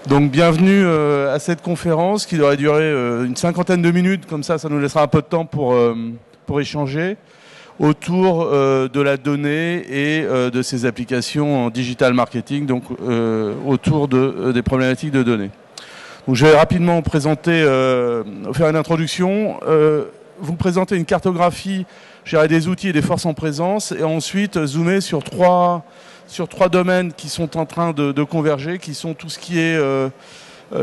Donc bienvenue à cette conférence qui devrait durer une cinquantaine de minutes, comme ça nous laissera un peu de temps pour échanger autour de la donnée et de ses applications en digital marketing, donc autour des problématiques de données. Donc je vais rapidement présenter, faire une introduction, vous présenter une cartographie, des outils et des forces en présence, et ensuite zoomer sur trois domaines qui sont en train de converger, qui sont tout ce qui est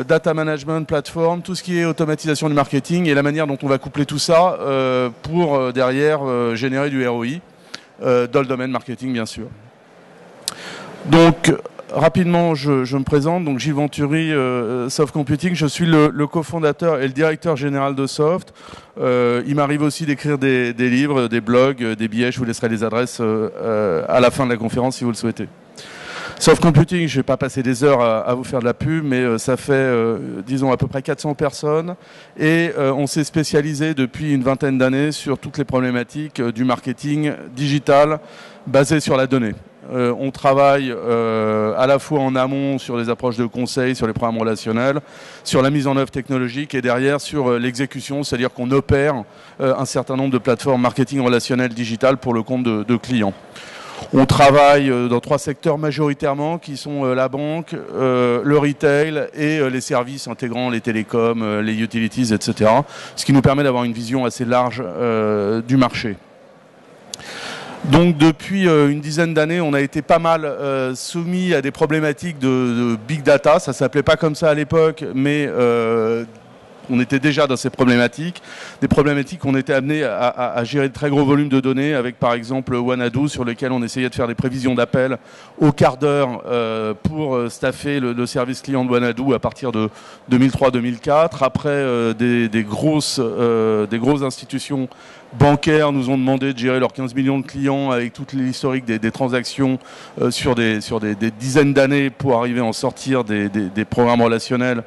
data management, plateforme, tout ce qui est automatisation du marketing et la manière dont on va coupler tout ça pour derrière générer du ROI dans le domaine marketing bien sûr. Donc rapidement je me présente, donc Gilles Venturi, Soft Computing, je suis le cofondateur et le directeur général de Soft. Il m'arrive aussi d'écrire des livres, des blogs, des billets, je vous laisserai les adresses à la fin de la conférence si vous le souhaitez. Soft Computing, je ne vais pas passer des heures à vous faire de la pub, mais ça fait, disons, à peu près 400 personnes. Et on s'est spécialisé depuis une vingtaine d'années sur toutes les problématiques du marketing digital basé sur la donnée. On travaille à la fois en amont sur les approches de conseil, sur les programmes relationnels, sur la mise en œuvre technologique et derrière sur l'exécution, c'est-à-dire qu'on opère un certain nombre de plateformes marketing relationnel digital pour le compte de clients. On travaille dans trois secteurs majoritairement qui sont la banque, le retail et les services intégrant les télécoms, les utilities, etc. Ce qui nous permet d'avoir une vision assez large du marché. Donc depuis une dizaine d'années, on a été pas mal soumis à des problématiques de big data. Ça s'appelait pas comme ça à l'époque, mais on était déjà dans ces problématiques. Des problématiques qu'on était amenés à gérer de très gros volumes de données avec par exemple Wanadoo sur lequel on essayait de faire des prévisions d'appel au quart d'heure pour staffer le service client de Wanadoo à partir de 2003-2004. Après, des grosses institutions bancaires nous ont demandé de gérer leurs 15 millions de clients avec toute l'historique des transactions sur des dizaines d'années pour arriver à en sortir des programmes relationnels.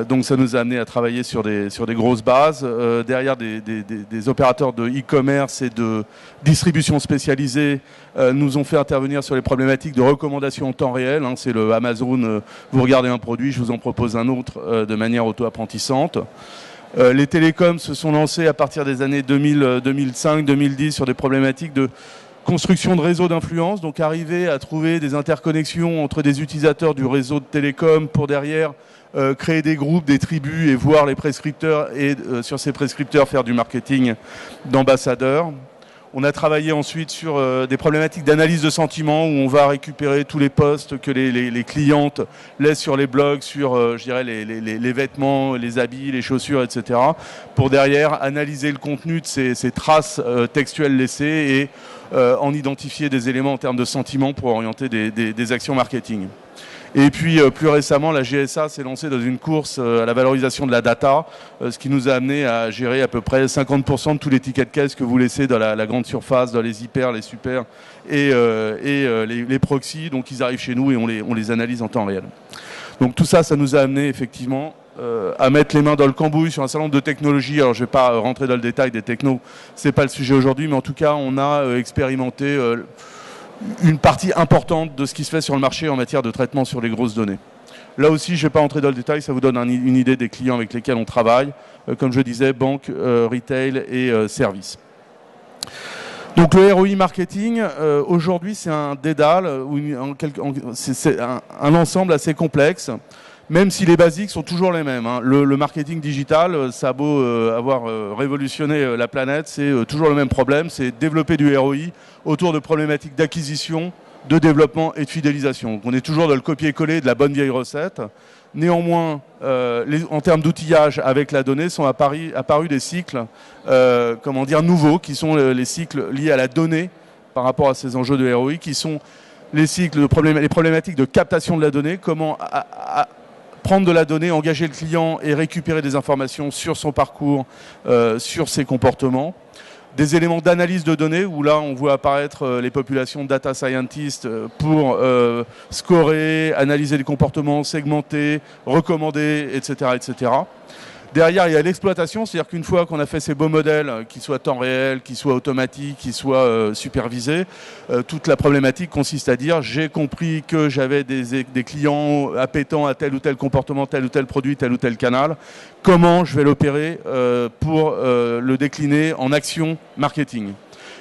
Donc ça nous a amené à travailler sur des grosses bases. Derrière des opérateurs de e-commerce et de distribution spécialisée nous ont fait intervenir sur les problématiques de recommandation en temps réel. C'est le Amazon, vous regardez un produit, je vous en propose un autre de manière auto-apprentissante. Les télécoms se sont lancés à partir des années 2005-2010 sur des problématiques de construction de réseaux d'influence, donc arriver à trouver des interconnexions entre des utilisateurs du réseau de télécom pour derrière créer des groupes, des tribus et voir les prescripteurs et sur ces prescripteurs faire du marketing d'ambassadeurs. On a travaillé ensuite sur des problématiques d'analyse de sentiments où on va récupérer tous les posts que les clientes laissent sur les blogs, sur les vêtements, les habits, les chaussures, etc. pour derrière analyser le contenu de ces traces textuelles laissées et en identifier des éléments en termes de sentiments pour orienter des actions marketing. Et puis plus récemment, la GSA s'est lancée dans une course à la valorisation de la data, ce qui nous a amené à gérer à peu près 50% de tous les tickets de caisse que vous laissez dans la grande surface, dans les hyper, les super et les proxys. Donc ils arrivent chez nous et on les analyse en temps réel. Donc tout ça, ça nous a amené effectivement à mettre les mains dans le cambouis sur un certain nombre de technologies. Alors je ne vais pas rentrer dans le détail des technos, c'est pas le sujet aujourd'hui, mais en tout cas on a expérimenté une partie importante de ce qui se fait sur le marché en matière de traitement sur les grosses données. Là aussi, je ne vais pas entrer dans le détail, ça vous donne une idée des clients avec lesquels on travaille. Comme je disais, banque, retail et services. Donc le ROI marketing, aujourd'hui, c'est un dédale, c'est un ensemble assez complexe, même si les basiques sont toujours les mêmes. Le marketing digital, ça a beau avoir révolutionné la planète, c'est toujours le même problème, c'est développer du ROI autour de problématiques d'acquisition, de développement et de fidélisation. Donc on est toujours dans le copier-coller de la bonne vieille recette. Néanmoins, en termes d'outillage avec la donnée, sont apparus des cycles nouveaux, qui sont les cycles liés à la donnée par rapport à ces enjeux de ROI, qui sont les cycles les problématiques de captation de la donnée, comment prendre de la donnée, engager le client et récupérer des informations sur son parcours, sur ses comportements. Des éléments d'analyse de données où là on voit apparaître les populations de data scientists pour scorer, analyser les comportements, segmenter, recommander, etc., etc. Derrière, il y a l'exploitation, c'est-à-dire qu'une fois qu'on a fait ces beaux modèles, qu'ils soient temps réel, qu'ils soient automatiques, qu'ils soient supervisés, toute la problématique consiste à dire j'ai compris que j'avais des clients appétents à tel ou tel comportement, tel ou tel produit, tel ou tel canal. Comment je vais l'opérer pour le décliner en action marketing.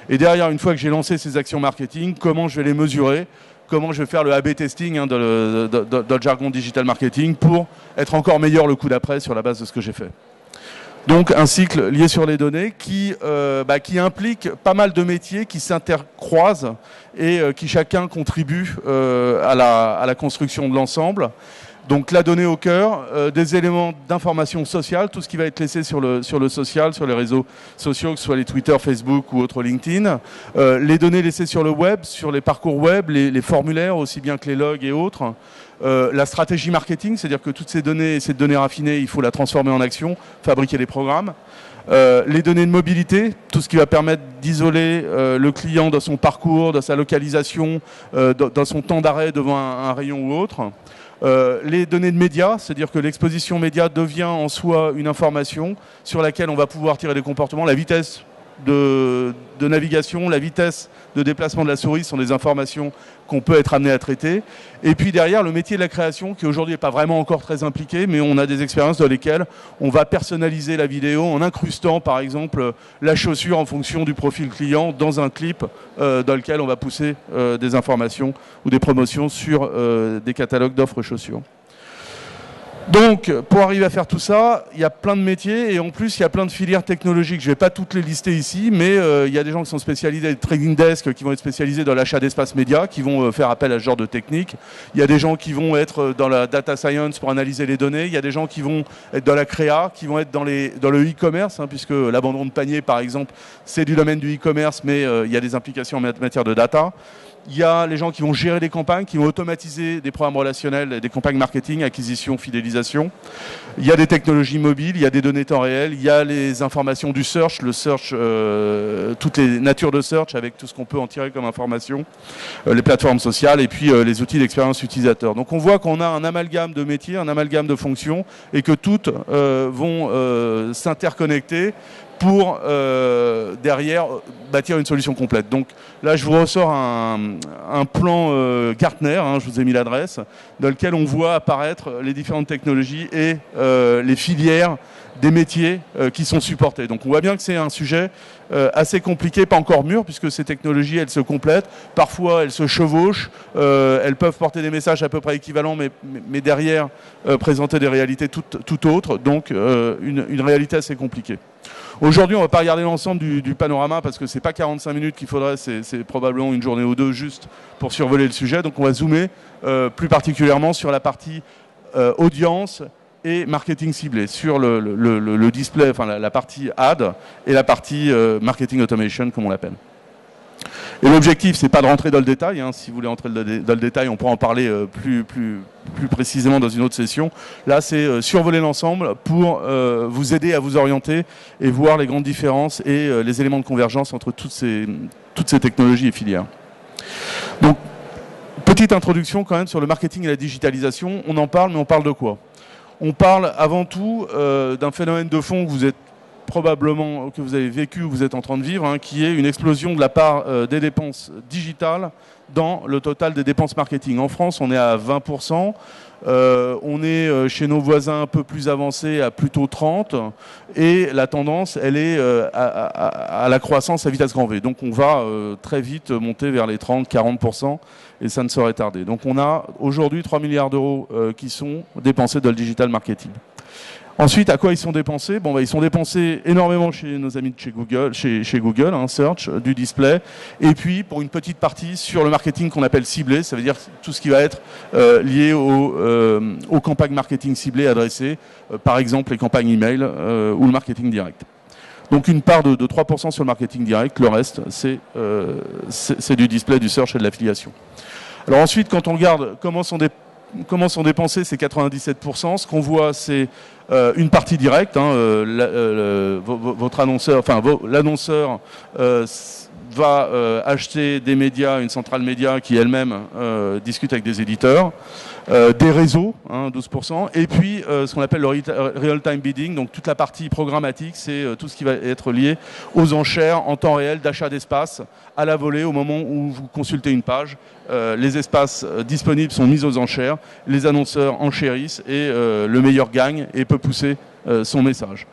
Et derrière, une fois que j'ai lancé ces actions marketing, comment je vais les mesurer, comment je vais faire le A/B testing dans le jargon digital marketing pour être encore meilleur le coup d'après sur la base de ce que j'ai fait. Donc un cycle lié sur les données qui implique pas mal de métiers qui s'intercroisent et qui chacun contribue à la construction de l'ensemble. Donc la donnée au cœur, des éléments d'information sociale, tout ce qui va être laissé sur le social, sur les réseaux sociaux, que ce soit les Twitter, Facebook ou autres LinkedIn. Les données laissées sur le web, sur les parcours web, les formulaires, aussi bien que les logs et autres. La stratégie marketing, c'est-à-dire que toutes ces données raffinées, il faut la transformer en action, fabriquer des programmes. Les données de mobilité, tout ce qui va permettre d'isoler le client dans son parcours, dans sa localisation, dans son temps d'arrêt devant un rayon ou autre. Les données de médias, c'est-à-dire que l'exposition média devient en soi une information sur laquelle on va pouvoir tirer des comportements. La vitesse de navigation, la vitesse de déplacement de la souris sont des informations qu'on peut être amené à traiter. Et puis derrière, le métier de la création, qui aujourd'hui n'est pas vraiment encore très impliqué, mais on a des expériences dans lesquelles on va personnaliser la vidéo en incrustant par exemple la chaussure en fonction du profil client dans un clip dans lequel on va pousser des informations ou des promotions sur des catalogues d'offres chaussures. Donc, pour arriver à faire tout ça, il y a plein de métiers et en plus, il y a plein de filières technologiques. Je ne vais pas toutes les lister ici, mais il y a des gens qui sont spécialisés, des trading desks qui vont être spécialisés dans l'achat d'espace média, qui vont faire appel à ce genre de technique. Il y a des gens qui vont être dans la data science pour analyser les données. Il y a des gens qui vont être dans la créa, qui vont être dans le e-commerce, puisque l'abandon de panier, par exemple, c'est du domaine du e-commerce, mais il y a des implications en matière de data. Il y a les gens qui vont gérer les campagnes, qui vont automatiser des programmes relationnels, des campagnes marketing, acquisition, fidélisation. Il y a des technologies mobiles, il y a des données temps réel, il y a les informations du search, le search, toutes les natures de search avec tout ce qu'on peut en tirer comme information, les plateformes sociales et puis les outils d'expérience utilisateur. Donc on voit qu'on a un amalgame de métiers, un amalgame de fonctions et que toutes vont s'interconnecter pour derrière bâtir une solution complète. Donc là, je vous ressors un plan Gartner, je vous ai mis l'adresse, dans lequel on voit apparaître les différentes technologies et les filières des métiers qui sont supportés. Donc on voit bien que c'est un sujet assez compliqué, pas encore mûr, puisque ces technologies, elles se complètent. Parfois, elles se chevauchent, elles peuvent porter des messages à peu près équivalents, mais derrière, présenter des réalités tout autres. Donc une réalité assez compliquée. Aujourd'hui, on ne va pas regarder l'ensemble du panorama parce que ce n'est pas 45 minutes qu'il faudrait, c'est probablement une journée ou deux juste pour survoler le sujet. Donc on va zoomer plus particulièrement sur la partie audience et marketing ciblé, sur le display, enfin la partie ad et la partie marketing automation comme on l'appelle. Et l'objectif, c'est pas de rentrer dans le détail. Si vous voulez rentrer dans le détail, on pourra en parler plus précisément dans une autre session. Là, c'est survoler l'ensemble pour vous aider à vous orienter et voir les grandes différences et les éléments de convergence entre toutes ces technologies et filières. Donc, petite introduction quand même sur le marketing et la digitalisation. On en parle, mais on parle de quoi? On parle avant tout d'un phénomène de fond que vous êtes probablement que vous avez vécu ou vous êtes en train de vivre, qui est une explosion de la part des dépenses digitales dans le total des dépenses marketing. En France, on est à 20%. On est chez nos voisins un peu plus avancés à plutôt 30%. Et la tendance, elle est à la croissance à vitesse grand V. Donc on va très vite monter vers les 30-40% et ça ne saurait tarder. Donc on a aujourd'hui 3 milliards d'euros qui sont dépensés dans le digital marketing. Ensuite, à quoi ils sont dépensés? Ils sont dépensés énormément chez nos amis de chez Google, chez Google, Search, du display, et puis pour une petite partie sur le marketing qu'on appelle ciblé, ça veut dire tout ce qui va être lié aux campagnes marketing ciblées adressées, par exemple les campagnes email ou le marketing direct. Donc une part de 3% sur le marketing direct, le reste c'est du display, du search et de l'affiliation. Alors ensuite, quand on regarde comment sont dépensés ces 97%, ce qu'on voit, c'est une partie directe. Votre annonceur, enfin l'annonceur va acheter des médias, une centrale média qui elle-même discute avec des éditeurs, des réseaux, 12%, et puis ce qu'on appelle le real-time bidding, donc toute la partie programmatique, c'est tout ce qui va être lié aux enchères en temps réel d'achat d'espace à la volée au moment où vous consultez une page. Les espaces disponibles sont mis aux enchères, les annonceurs enchérissent et le meilleur gagne et peut pousser son message.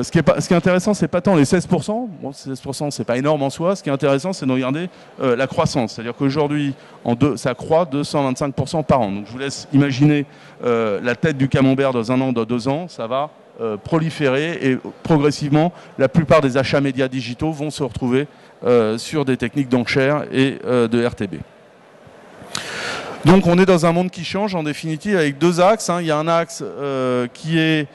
Ce qui est intéressant, c'est pas tant les 16%. Bon, 16%, c'est pas énorme en soi. Ce qui est intéressant, c'est de regarder la croissance. C'est-à-dire qu'aujourd'hui, ça croît de 125% par an. Donc, je vous laisse imaginer la tête du camembert dans 1 an, dans 2 ans. Ça va proliférer et progressivement, la plupart des achats médias digitaux vont se retrouver sur des techniques d'enchères et de RTB. Donc, on est dans un monde qui change, en définitive, avec 2 axes. Il y a un axe qui est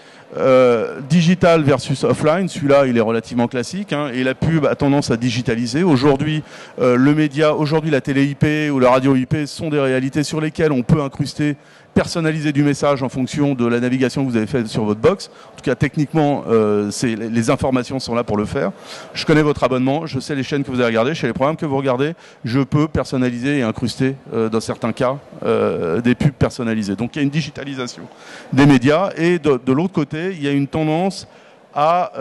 digital versus offline, celui-là il est relativement classique, et la pub a tendance à digitaliser. Aujourd'hui, le média, la télé IP ou la radio IP sont des réalités sur lesquelles on peut incruster, personnaliser du message en fonction de la navigation que vous avez faite sur votre box. En tout cas, techniquement, les informations sont là pour le faire. Je connais votre abonnement, je sais les chaînes que vous avez regardées, je sais les programmes que vous regardez. Je peux personnaliser et incruster, dans certains cas, des pubs personnalisées. Donc il y a une digitalisation des médias. Et de l'autre côté, il y a une tendance à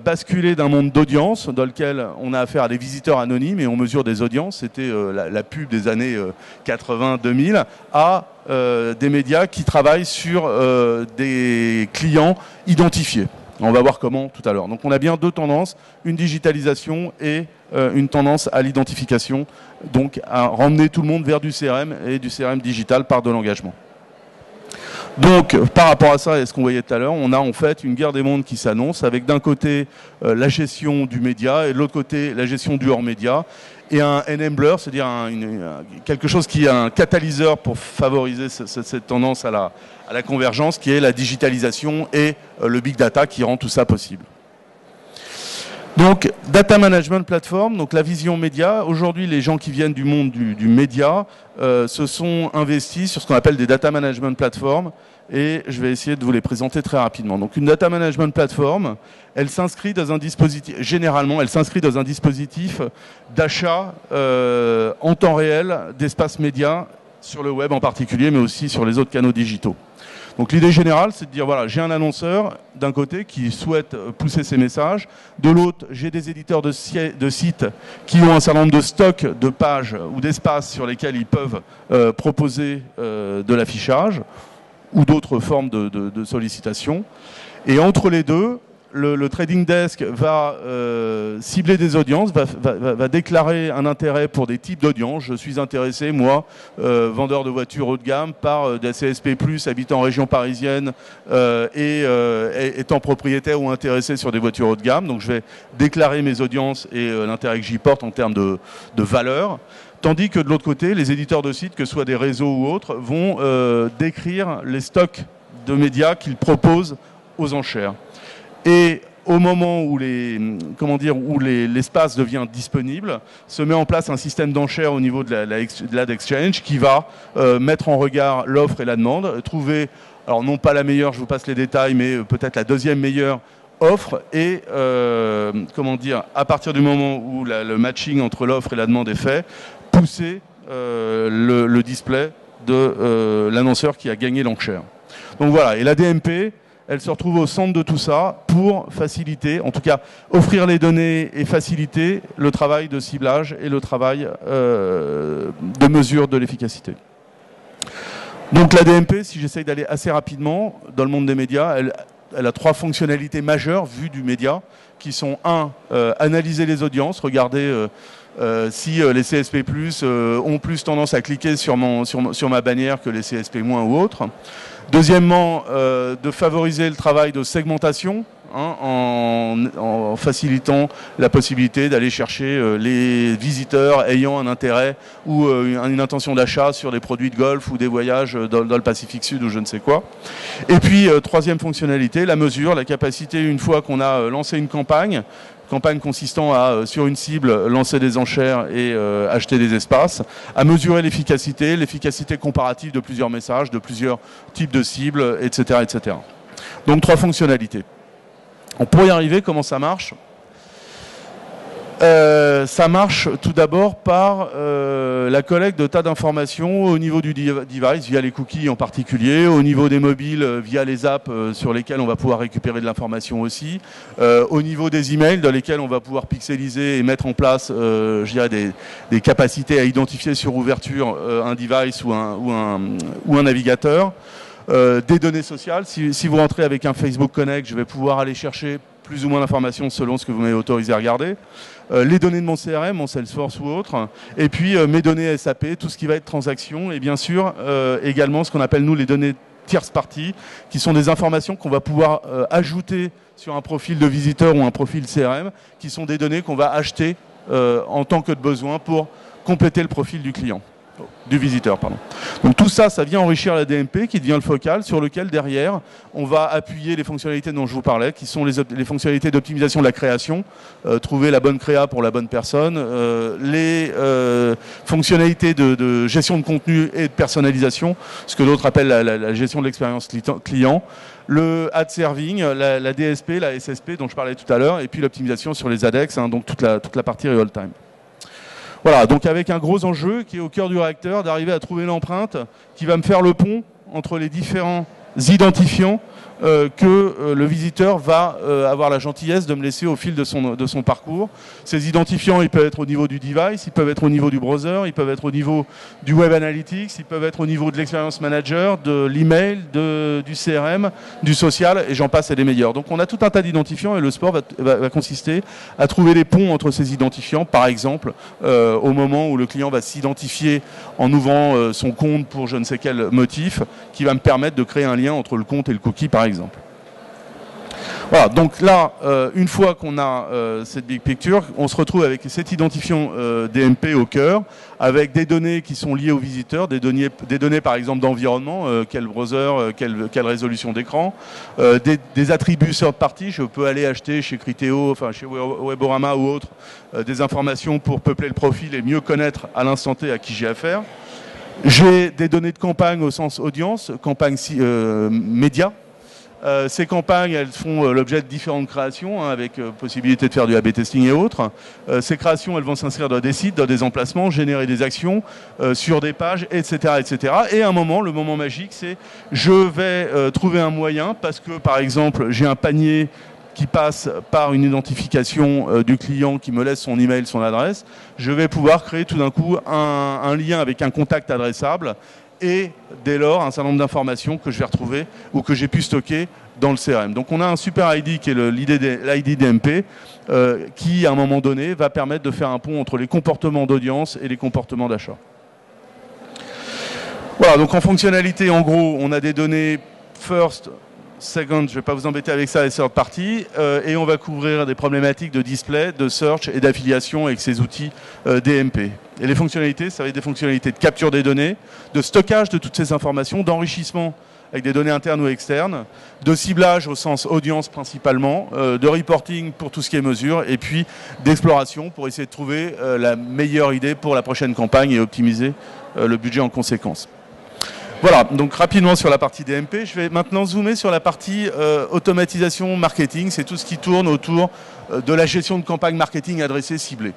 basculer d'un monde d'audience dans lequel on a affaire à des visiteurs anonymes et on mesure des audiences, c'était la pub des années 80-2000, à des médias qui travaillent sur des clients identifiés. On va voir comment tout à l'heure. Donc on a bien 2 tendances, une digitalisation et une tendance à l'identification, donc à ramener tout le monde vers du CRM et du CRM digital par de l'engagement. Donc, par rapport à ça et ce qu'on voyait tout à l'heure, on a en fait une guerre des mondes qui s'annonce avec d'un côté la gestion du média et de l'autre côté la gestion du hors-média et un enabler, c'est-à-dire quelque chose qui est un catalyseur pour favoriser cette tendance à la convergence qui est la digitalisation et le big data qui rend tout ça possible. Donc, Data Management Platform, donc la vision média. Aujourd'hui, les gens qui viennent du monde du média se sont investis sur ce qu'on appelle des Data Management Platforms et je vais essayer de vous les présenter très rapidement. Donc, une Data Management Platform, elle s'inscrit dans un dispositif, généralement, elle s'inscrit dans un dispositif d'achat en temps réel d'espaces médias sur le web en particulier, mais aussi sur les autres canaux digitaux. Donc l'idée générale, c'est de dire, voilà, j'ai un annonceur d'un côté qui souhaite pousser ses messages, de l'autre, j'ai des éditeurs de sites qui ont un certain nombre de stocks de pages ou d'espaces sur lesquels ils peuvent proposer de l'affichage ou d'autres formes de sollicitation. Et entre les deux, le trading desk va cibler des audiences, va déclarer un intérêt pour des types d'audiences. Je suis intéressé, moi, vendeur de voitures haut de gamme, par des CSP+, habitant en région parisienne et étant propriétaire ou intéressé sur des voitures haut de gamme. Donc je vais déclarer mes audiences et l'intérêt que j'y porte en termes de valeur. Tandis que de l'autre côté, les éditeurs de sites, que ce soit des réseaux ou autres, vont décrire les stocks de médias qu'ils proposent aux enchères. Et au moment où l'espace devient disponible, se met en place un système d'enchères au niveau de l'ad exchange qui va mettre en regard l'offre et la demande, trouver, alors non pas la meilleure, je vous passe les détails, mais peut-être la deuxième meilleure offre et à partir du moment où le matching entre l'offre et la demande est fait, pousser le display de l'annonceur qui a gagné l'enchère. Donc voilà, et la DMP, elle se retrouve au centre de tout ça pour faciliter, en tout cas offrir les données et faciliter le travail de ciblage et le travail de mesure de l'efficacité. Donc la DMP, si j'essaye d'aller assez rapidement dans le monde des médias, elle a 3 fonctionnalités majeures vues du média qui sont analyser les audiences, regarder si les CSP+, ont plus tendance à cliquer sur ma bannière que les CSP- ou autres. Deuxièmement, de favoriser le travail de segmentation en facilitant la possibilité d'aller chercher les visiteurs ayant un intérêt ou une intention d'achat sur des produits de golf ou des voyages dans le Pacifique Sud ou je ne sais quoi. Et puis, troisième fonctionnalité, la mesure, la capacité, une fois qu'on a lancé une campagne consistant à, sur une cible, lancer des enchères et acheter des espaces, à mesurer l'efficacité comparative de plusieurs messages, de plusieurs types de cibles, etc., etc. Donc 3 fonctionnalités. Pour y arriver, comment ça marche ? Ça marche tout d'abord par la collecte de tas d'informations au niveau du device, via les cookies en particulier, au niveau des mobiles, via les apps sur lesquelles on va pouvoir récupérer de l'information aussi, au niveau des emails dans lesquels on va pouvoir pixeliser et mettre en place je dirais des capacités à identifier sur ouverture un device ou un navigateur, des données sociales. Si vous rentrez avec un Facebook Connect, je vais pouvoir aller chercher plus ou moins d'informations selon ce que vous m'avez autorisé à regarder. Les données de mon CRM, mon Salesforce ou autre, et puis mes données SAP, tout ce qui va être transaction, et bien sûr également ce qu'on appelle nous les données tierce partie, qui sont des informations qu'on va pouvoir ajouter sur un profil de visiteur ou un profil CRM, qui sont des données qu'on va acheter en tant que de besoin pour compléter le profil du client. Du visiteur, pardon. Donc tout ça, ça vient enrichir la DMP qui devient le focal sur lequel derrière on va appuyer les fonctionnalités dont je vous parlais, qui sont les fonctionnalités d'optimisation de la création, trouver la bonne créa pour la bonne personne, les fonctionnalités de gestion de contenu et de personnalisation, ce que d'autres appellent la gestion de l'expérience client, le ad serving, la DSP, la SSP dont je parlais tout à l'heure, et puis l'optimisation sur les ADEX, hein, donc toute la partie real time. Voilà, donc avec un gros enjeu qui est au cœur du réacteur, d'arriver à trouver l'empreinte qui va me faire le pont entre les différents identifiants que le visiteur va avoir la gentillesse de me laisser au fil de son parcours. Ces identifiants, ils peuvent être au niveau du device, ils peuvent être au niveau du browser, ils peuvent être au niveau du web analytics, ils peuvent être au niveau de l'experience manager, de l'email, du CRM, du social, et j'en passe et des meilleurs. Donc on a tout un tas d'identifiants et le sport va consister à trouver des ponts entre ces identifiants, par exemple au moment où le client va s'identifier en ouvrant son compte pour je ne sais quel motif, qui va me permettre de créer un lien entre le compte et le cookie, par exemple. Voilà, donc là, une fois qu'on a cette big picture, on se retrouve avec cet identifiant DMP au cœur, avec des données qui sont liées aux visiteurs, des données par exemple d'environnement, quel browser, quelle résolution d'écran, des attributs third party. Je peux aller acheter chez Criteo, enfin chez Weborama ou autre, des informations pour peupler le profil et mieux connaître à l'instant T à qui j'ai affaire. J'ai des données de campagne au sens audience, campagne média. Ces campagnes, elles font l'objet de différentes créations, hein, avec possibilité de faire du A/B testing et autres. Ces créations, elles vont s'inscrire dans des sites, dans des emplacements, générer des actions sur des pages, etc., etc. Et à un moment, le moment magique, c'est je vais trouver un moyen, parce que, par exemple, j'ai un panier qui passe par une identification du client qui me laisse son email, son adresse, je vais pouvoir créer tout d'un coup un lien avec un contact adressable et dès lors un certain nombre d'informations que je vais retrouver ou que j'ai pu stocker dans le CRM. Donc on a un super ID qui est l'ID DMP qui à un moment donné va permettre de faire un pont entre les comportements d'audience et les comportements d'achat. Voilà, donc en fonctionnalité, en gros, on a des données first, second, je ne vais pas vous embêter avec ça, les third party, et on va couvrir des problématiques de display, de search et d'affiliation avec ces outils DMP. Et les fonctionnalités, ça va être des fonctionnalités de capture des données, de stockage de toutes ces informations, d'enrichissement avec des données internes ou externes, de ciblage au sens audience principalement, de reporting pour tout ce qui est mesure, et puis d'exploration pour essayer de trouver la meilleure idée pour la prochaine campagne et optimiser le budget en conséquence. Voilà, donc rapidement sur la partie DMP, je vais maintenant zoomer sur la partie automatisation marketing, c'est tout ce qui tourne autour de la gestion de campagne marketing adressée, ciblée.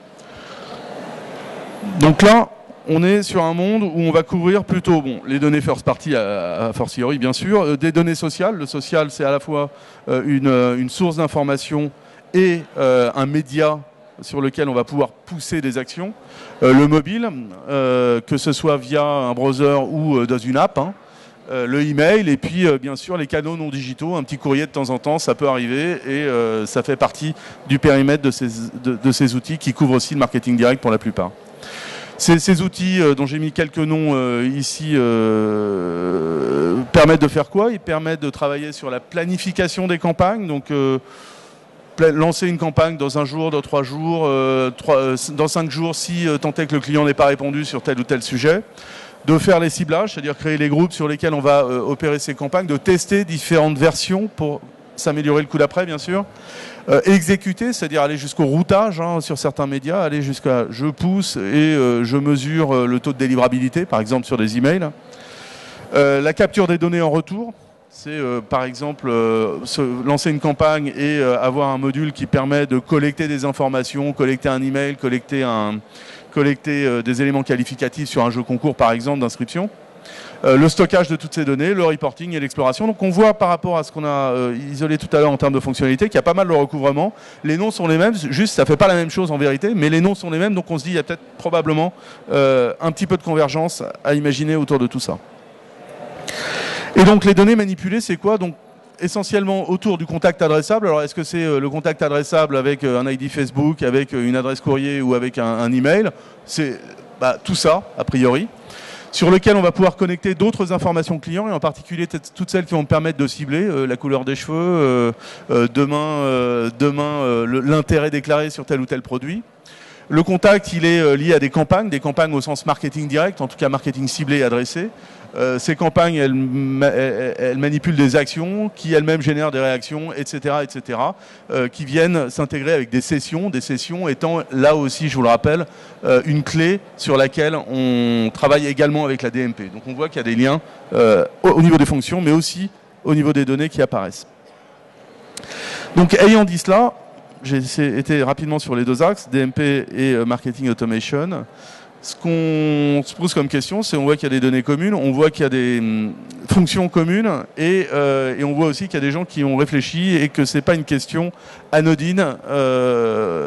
Donc là, on est sur un monde où on va couvrir plutôt les données first party à fortiori bien sûr, des données sociales. Le social, c'est à la fois une source d'information et un média sur lequel on va pouvoir pousser des actions. Le mobile, que ce soit via un browser ou dans une app, hein, le email, et puis bien sûr les canaux non digitaux, un petit courrier de temps en temps, ça peut arriver, et ça fait partie du périmètre de ces outils qui couvrent aussi le marketing direct pour la plupart. Ces outils dont j'ai mis quelques noms ici permettent de faire quoi? Ils permettent de travailler sur la planification des campagnes, donc lancer une campagne dans un jour, dans 3 jours, dans 5 jours si tant est que le client n'est pas répondu sur tel ou tel sujet, de faire les ciblages, c'est-à-dire créer les groupes sur lesquels on va opérer ces campagnes, de tester différentes versions pour s'améliorer le coup d'après bien sûr, exécuter, c'est-à-dire aller jusqu'au routage hein, sur certains médias, aller jusqu'à je pousse et je mesure le taux de délivrabilité par exemple sur des emails, la capture des données en retour, C'est par exemple lancer une campagne et avoir un module qui permet de collecter des informations, collecter un email, collecter des éléments qualificatifs sur un jeu concours par exemple d'inscription. Le stockage de toutes ces données, le reporting et l'exploration. Donc on voit par rapport à ce qu'on a isolé tout à l'heure en termes de fonctionnalité qu'il y a pas mal de recouvrement. Les noms sont les mêmes, juste ça ne fait pas la même chose en vérité, mais les noms sont les mêmes, donc on se dit qu'il y a peut-être probablement un petit peu de convergence à imaginer autour de tout ça. Et donc les données manipulées, c'est quoi? Donc essentiellement autour du contact adressable. Alors est-ce que c'est le contact adressable avec un ID Facebook, avec une adresse courrier ou avec un email? C'est tout ça, a priori, sur lequel on va pouvoir connecter d'autres informations clients, et en particulier toutes celles qui vont me permettre de cibler la couleur des cheveux, demain l'intérêt déclaré sur tel ou tel produit. Le contact, il est lié à des campagnes au sens marketing direct, en tout cas marketing ciblé et adressé. Ces campagnes, elles manipulent des actions qui elles-mêmes génèrent des réactions, etc., qui viennent s'intégrer avec des sessions étant là aussi, je vous le rappelle, une clé sur laquelle on travaille également avec la DMP. Donc on voit qu'il y a des liens au niveau des fonctions, mais aussi au niveau des données qui apparaissent. Donc ayant dit cela, j'ai été rapidement sur les deux axes, DMP et Marketing Automation. Ce qu'on se pose comme question, c'est on voit qu'il y a des données communes, on voit qu'il y a des fonctions communes et on voit aussi qu'il y a des gens qui ont réfléchi et que ce n'est pas une question anodine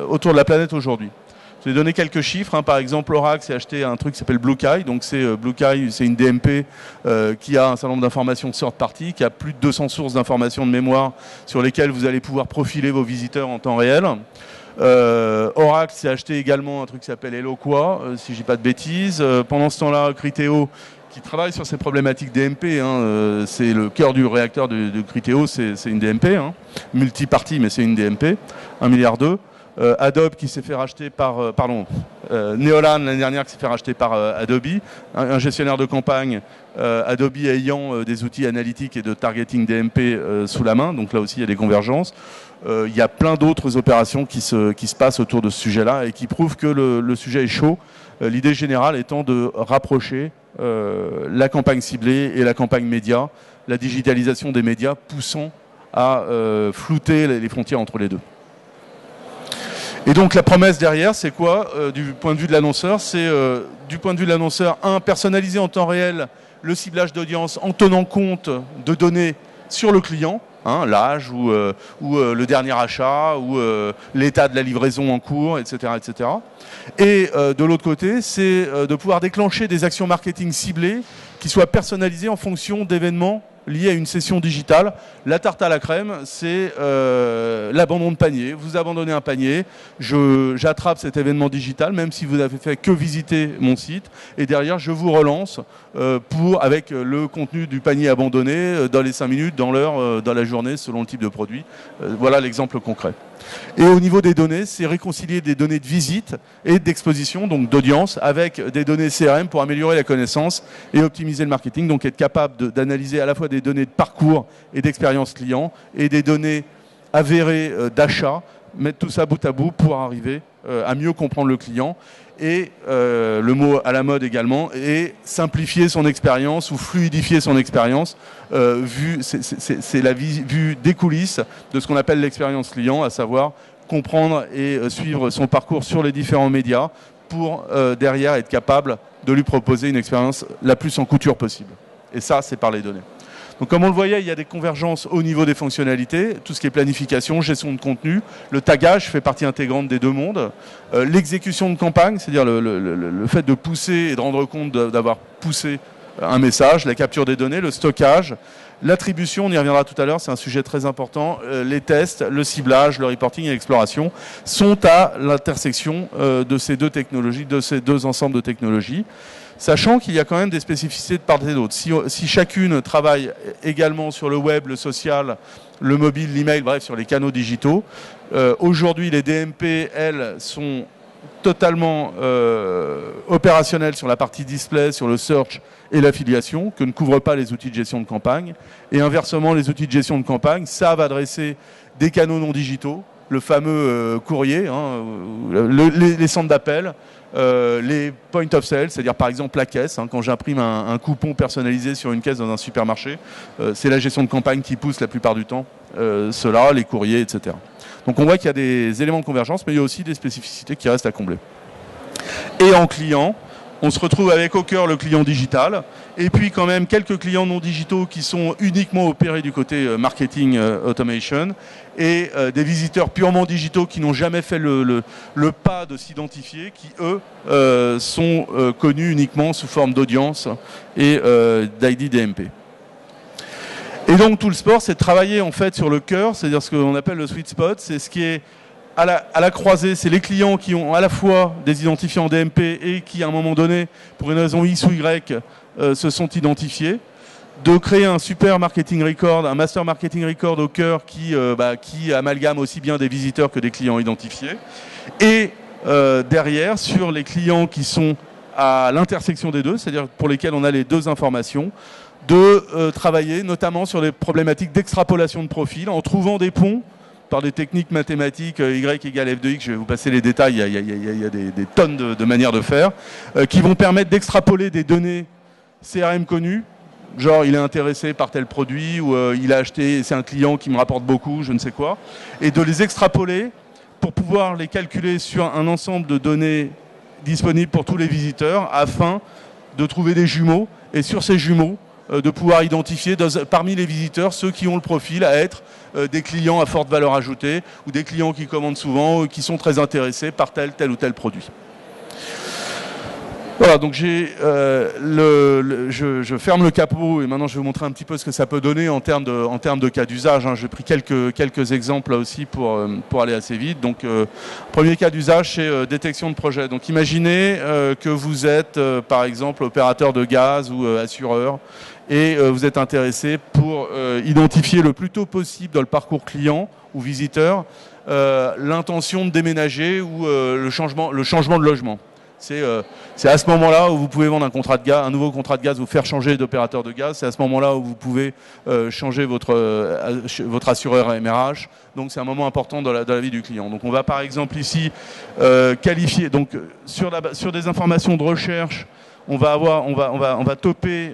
autour de la planète aujourd'hui. Je vais donner quelques chiffres. Par exemple, Oracle s'est acheté un truc qui s'appelle BlueKai. Donc BlueKai, c'est une DMP qui a un certain nombre d'informations third party, qui a plus de 200 sources d'informations de mémoire sur lesquelles vous allez pouvoir profiler vos visiteurs en temps réel. Oracle s'est acheté également un truc qui s'appelle Eloqua, si je dis pas de bêtises. Pendant ce temps-là, Criteo, qui travaille sur ces problématiques DMP, c'est le cœur du réacteur de Criteo, c'est une DMP, multi-partie, mais c'est une DMP, 1,2 milliard. Adobe qui s'est fait racheter par... Neolan l'année dernière qui s'est fait racheter par Adobe, un gestionnaire de campagne, Adobe ayant des outils analytiques et de targeting DMP sous la main, donc là aussi il y a des convergences. Il y a plein d'autres opérations qui se passent autour de ce sujet-là et qui prouvent que le sujet est chaud. L'idée générale étant de rapprocher la campagne ciblée et la campagne média, la digitalisation des médias poussant à flouter les frontières entre les deux. Et donc la promesse derrière, c'est quoi du point de vue de l'annonceur? C'est du point de vue de l'annonceur, personnaliser en temps réel le ciblage d'audience en tenant compte de données sur le client, l'âge ou le dernier achat ou l'état de la livraison en cours, etc. etc. Et de l'autre côté, c'est de pouvoir déclencher des actions marketing ciblées qui soient personnalisées en fonction d'événements liés à une session digitale. La tarte à la crème, c'est l'abandon de panier. Vous abandonnez un panier, j'attrape cet événement digital, même si vous n'avez fait que visiter mon site, et derrière, je vous relance avec le contenu du panier abandonné dans les 5 minutes, dans l'heure, dans la journée, selon le type de produit. Voilà l'exemple concret. Et au niveau des données, c'est réconcilier des données de visite et d'exposition, donc d'audience, avec des données CRM pour améliorer la connaissance et optimiser le marketing, donc être capable d'analyser à la fois des données de parcours et d'expérience client et des données avérées d'achat, mettre tout ça bout à bout pour arriver à mieux comprendre le client et le mot à la mode également, et simplifier son expérience ou fluidifier son expérience. C'est la vue des coulisses de ce qu'on appelle l'expérience client, à savoir comprendre et suivre son parcours sur les différents médias pour derrière être capable de lui proposer une expérience la plus en couture possible. Et ça, c'est par les données. Donc comme on le voyait, il y a des convergences au niveau des fonctionnalités, tout ce qui est planification, gestion de contenu, le tagage fait partie intégrante des deux mondes, l'exécution de campagne, c'est-à-dire le fait de pousser et de rendre compte d'avoir poussé un message, la capture des données, le stockage, l'attribution, on y reviendra tout à l'heure, c'est un sujet très important, les tests, le ciblage, le reporting et l'exploration sont à l'intersection de ces deux technologies, de ces deux ensembles de technologies. Sachant qu'il y a quand même des spécificités de part et d'autre. Si chacune travaille également sur le web, le social, le mobile, l'email, bref, sur les canaux digitaux, aujourd'hui les DMP, elles, sont totalement opérationnelles sur la partie display, sur le search et l'affiliation, que ne couvrent pas les outils de gestion de campagne. Et inversement, les outils de gestion de campagne savent adresser des canaux non digitaux, le fameux courrier, hein, les centres d'appel, les point of sale, c'est-à-dire par exemple la caisse, hein, quand j'imprime un coupon personnalisé sur une caisse dans un supermarché, c'est la gestion de campagne qui pousse la plupart du temps cela, les courriers, etc. Donc on voit qu'il y a des éléments de convergence, mais il y a aussi des spécificités qui restent à combler. Et en client, on se retrouve avec au cœur le client digital, et puis quand même quelques clients non digitaux qui sont uniquement opérés du côté marketing automation, et des visiteurs purement digitaux qui n'ont jamais fait le pas de s'identifier, qui eux sont connus uniquement sous forme d'audience et d'ID DMP. Et donc tout le sport, c'est de travailler en fait sur le cœur, c'est-à-dire ce qu'on appelle le sweet spot, c'est ce qui est à la croisée, c'est les clients qui ont à la fois des identifiants DMP et qui, à un moment donné, pour une raison X ou Y, se sont identifiés. De créer un super marketing record, un master marketing record au cœur qui amalgame aussi bien des visiteurs que des clients identifiés. Et derrière, sur les clients qui sont à l'intersection des deux, c'est-à-dire pour lesquels on a les deux informations, de travailler notamment sur les problématiques d'extrapolation de profil en trouvant des ponts par des techniques mathématiques Y égale F de X, je vais vous passer les détails, il y a des tonnes de manières de faire, qui vont permettre d'extrapoler des données CRM connues, genre il est intéressé par tel produit, ou il a acheté, c'est un client qui me rapporte beaucoup, je ne sais quoi, et de les extrapoler pour pouvoir les calculer sur un ensemble de données disponibles pour tous les visiteurs, afin de trouver des jumeaux, et sur ces jumeaux, de pouvoir identifier parmi les visiteurs ceux qui ont le profil à être des clients à forte valeur ajoutée ou des clients qui commandent souvent ou qui sont très intéressés par tel ou tel produit. Voilà, donc je ferme le capot et maintenant je vais vous montrer un petit peu ce que ça peut donner en termes de cas d'usage. Hein. J'ai pris quelques exemples là aussi pour aller assez vite. Donc, premier cas d'usage, c'est détection de projet. Donc, imaginez que vous êtes, par exemple, opérateur de gaz ou assureur et vous êtes intéressé pour identifier le plus tôt possible dans le parcours client ou visiteur l'intention de déménager ou le changement de logement. C'est à ce moment-là où vous pouvez vendre un nouveau contrat de gaz, vous faire changer d'opérateur de gaz. C'est à ce moment-là où vous pouvez changer votre assureur MRH. Donc c'est un moment important dans la vie du client. Donc on va par exemple ici qualifier. Donc sur des informations de recherche, on va toper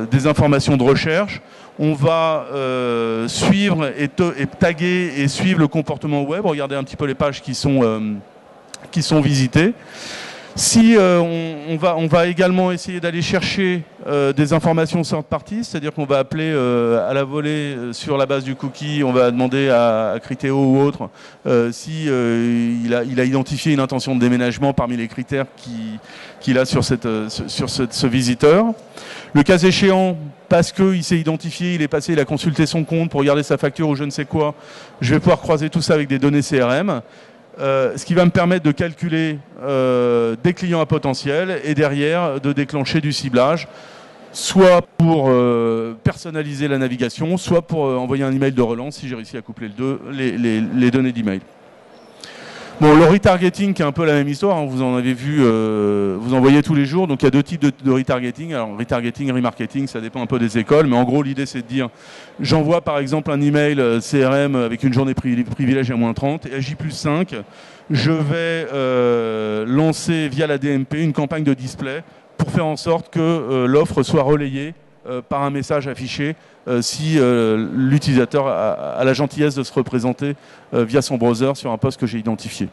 des informations de recherche. On va suivre et taguer et suivre le comportement web. Regardez un petit peu les pages qui sont visitées. Si on va également essayer d'aller chercher des informations third party, c'est-à-dire qu'on va appeler à la volée sur la base du cookie, on va demander à Criteo ou autre si il a identifié une intention de déménagement parmi les critères qu'il a sur ce visiteur. Le cas échéant, parce qu'il s'est identifié, il est passé, il a consulté son compte pour regarder sa facture ou je ne sais quoi, je vais pouvoir croiser tout ça avec des données CRM. Ce qui va me permettre de calculer des clients à potentiel et derrière de déclencher du ciblage, soit pour personnaliser la navigation, soit pour envoyer un email de relance si j'ai réussi à coupler les données d'email. Bon, le retargeting qui est un peu la même histoire, hein, vous en avez vu, vous en voyez tous les jours, donc il y a deux types de retargeting. Alors retargeting, remarketing, ça dépend un peu des écoles, mais en gros l'idée c'est de dire, j'envoie par exemple un email CRM avec une journée privilège à -30, et à J+5, je vais lancer via la DMP une campagne de display pour faire en sorte que l'offre soit relayée par un message affiché si l'utilisateur a la gentillesse de se représenter via son browser sur un poste que j'ai identifié.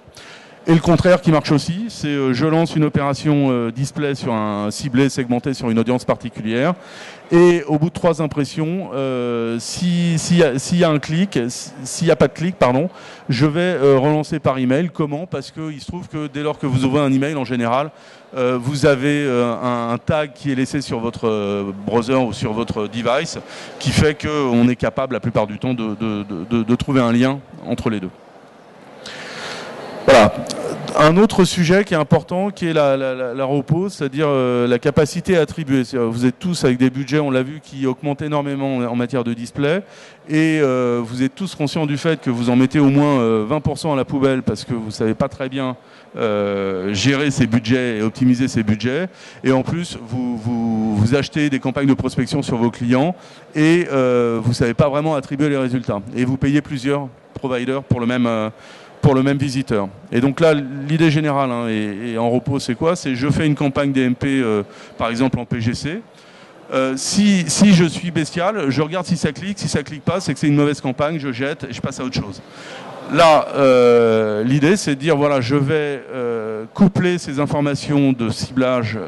Et le contraire qui marche aussi, c'est je lance une opération display sur un ciblé segmenté sur une audience particulière et au bout de 3 impressions, s'il y a un clic, s'il n'y a pas de clic, pardon, je vais relancer par email. Comment? Parce qu'il se trouve que dès lors que vous ouvrez un email en général, vous avez un tag qui est laissé sur votre browser ou sur votre device qui fait qu'on est capable la plupart du temps de trouver un lien entre les deux. Voilà. Un autre sujet qui est important, qui est la repose, c'est-à-dire la capacité à attribuer. Vous êtes tous avec des budgets, on l'a vu, qui augmentent énormément en matière de display, et vous êtes tous conscients du fait que vous en mettez au moins 20% à la poubelle parce que vous ne savez pas très bien gérer ces budgets et optimiser ces budgets. Et en plus, vous achetez des campagnes de prospection sur vos clients et vous ne savez pas vraiment attribuer les résultats. Et vous payez plusieurs provider pour le même visiteur. Et donc là, l'idée générale, hein, et en repos, c'est quoi? C'est je fais une campagne DMP, par exemple en PGC. Si je suis bestial, je regarde si ça clique pas, c'est que c'est une mauvaise campagne, je jette et je passe à autre chose. Là, l'idée, c'est de dire, voilà, je vais coupler ces informations de ciblage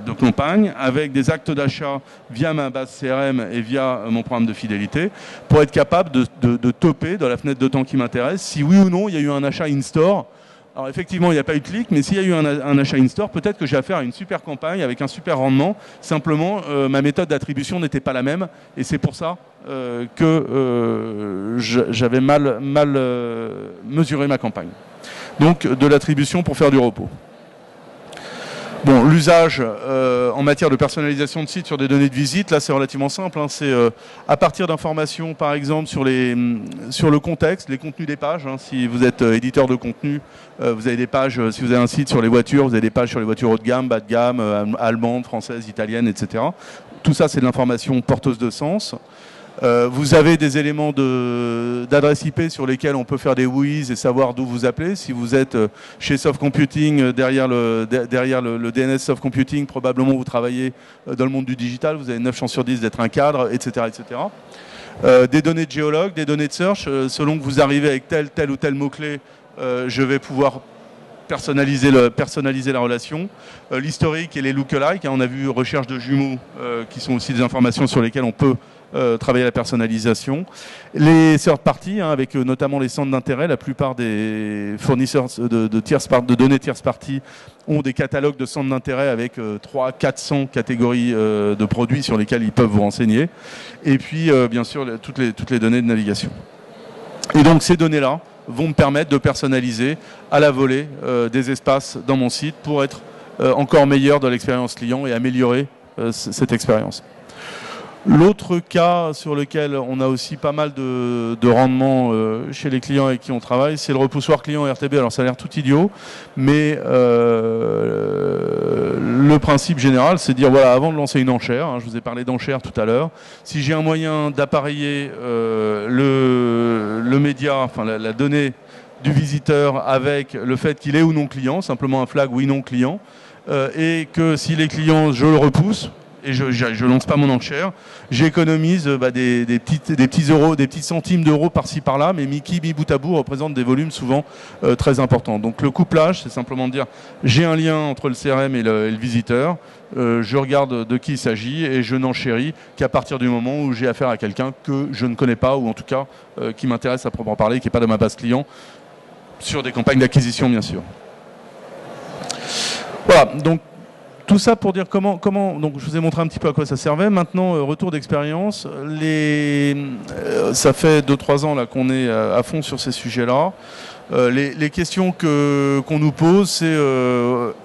de campagne avec des actes d'achat via ma base CRM et via mon programme de fidélité pour être capable de toper dans la fenêtre de temps qui m'intéresse si oui ou non il y a eu un achat in-store. Alors effectivement, il n'y a pas eu de clic, mais s'il y a eu un achat in-store, peut-être que j'ai affaire à une super campagne avec un super rendement. Simplement, ma méthode d'attribution n'était pas la même, et c'est pour ça que j'avais mal mesuré ma campagne. Donc de l'attribution pour faire du repos. Bon, l'usage en matière de personnalisation de site sur des données de visite, là c'est relativement simple, hein, c'est à partir d'informations par exemple sur le contexte, les contenus des pages, hein, si vous êtes éditeur de contenu, vous avez des pages, si vous avez un site sur les voitures, vous avez des pages sur les voitures haut de gamme, bas de gamme, allemandes, françaises, italiennes, etc. Tout ça c'est de l'information porteuse de sens. Vous avez des éléments d'adresse IP sur lesquels on peut faire des WHOIS et savoir d'où vous appelez. Si vous êtes chez Soft Computing, derrière le DNS Soft Computing, probablement vous travaillez dans le monde du digital, vous avez 9 chances sur 10 d'être un cadre, etc. etc. Des données de géologue, des données de search, selon que vous arrivez avec tel ou tel mot-clé, je vais pouvoir personnaliser la relation. L'historique et les lookalikes, hein, on a vu recherche de jumeaux, qui sont aussi des informations sur lesquelles on peut travailler la personnalisation. Les third parties, hein, avec notamment les centres d'intérêt, la plupart des fournisseurs de données tierce parties ont des catalogues de centres d'intérêt avec 300-400 catégories de produits sur lesquels ils peuvent vous renseigner. Et puis, bien sûr, toutes les données de navigation. Et donc, ces données-là vont me permettre de personnaliser à la volée des espaces dans mon site pour être encore meilleur dans l'expérience client et améliorer cette expérience. L'autre cas sur lequel on a aussi pas mal de rendement chez les clients avec qui on travaille, c'est le repoussoir client RTB. Alors ça a l'air tout idiot, mais le principe général, c'est de dire, voilà, avant de lancer une enchère, hein, je vous ai parlé d'enchère tout à l'heure, si j'ai un moyen d'appareiller le média, enfin la donnée du visiteur avec le fait qu'il est ou non client, simplement un flag oui non client, et que s'il est client, je le repousse, et je lance pas mon enchère, j'économise des petits euros, des petits centimes d'euros par-ci par-là, mais mis bout à bout représente des volumes souvent très importants. Donc le couplage, c'est simplement de dire j'ai un lien entre le CRM et le visiteur, je regarde de qui il s'agit et je n'enchéris qu'à partir du moment où j'ai affaire à quelqu'un que je ne connais pas, ou en tout cas qui m'intéresse à proprement parler, qui n'est pas dans ma base client, sur des campagnes d'acquisition bien sûr. Voilà, donc tout ça pour dire comment donc je vous ai montré un petit peu à quoi ça servait. Maintenant, retour d'expérience. Ça fait 2-3 ans là qu'on est à fond sur ces sujets-là. Les questions qu'on nous pose, c'est